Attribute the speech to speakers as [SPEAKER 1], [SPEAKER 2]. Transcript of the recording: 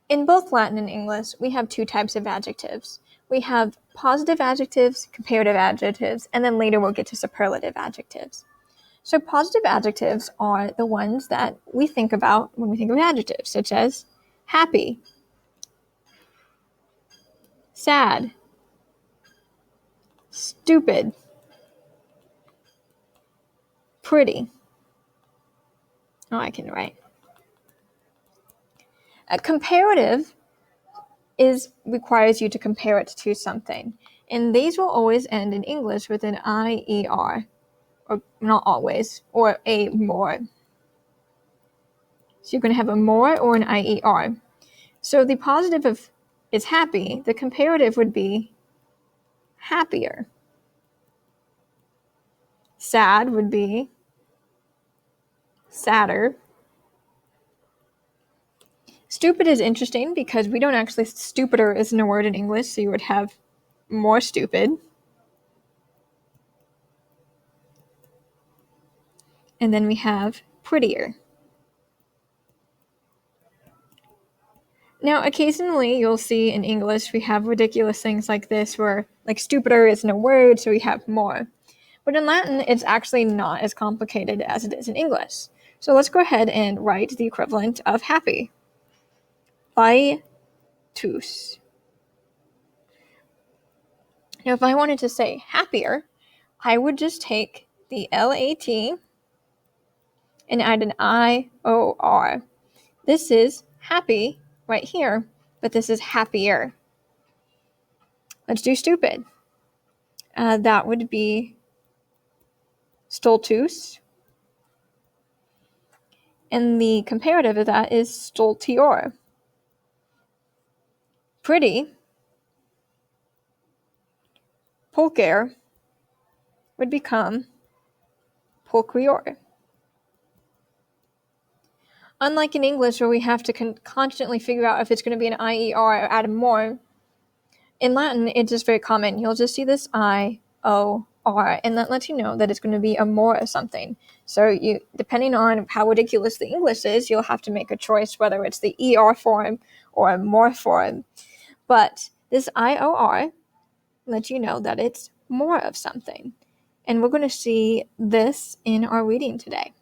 [SPEAKER 1] In both Latin and English, we have two types of adjectives. We have positive adjectives, comparative adjectives, and then later we'll get to superlative adjectives. So positive adjectives are the ones that we think about when we think of adjectives, such as happy, sad, stupid, pretty. Oh, I can write. A comparative requires you to compare it to something. And these will always end in English with an IER, or not always, or a more. So you're going to have a more or an IER. So the positive is happy, the comparative would be happier. Sad would be sadder. Stupid is interesting because we don't actually, stupider isn't a word in English, so you would have more stupid. And then we have prettier. Now, occasionally you'll see in English we have ridiculous things like this where like stupider isn't a word, so we have more. But in Latin, it's actually not as complicated as it is in English. So let's go ahead and write the equivalent of happy. Laetus. Now, if I wanted to say happier, I would just take the LAT and add an IOR. This is happy right here, but this is happier. Let's do stupid. That would be stultus. And the comparative of that is stultior. Pretty, pulcher, would become pulchrior. Unlike in English where we have to constantly figure out if it's going to be an IER or add more, in Latin it's just very common. You'll just see this IOR, and that lets you know that it's going to be a more of something. So you, depending on how ridiculous the English is, you'll have to make a choice whether it's the ER form or a more form. But this IOR lets you know that it's more of something. And we're going to see this in our reading today.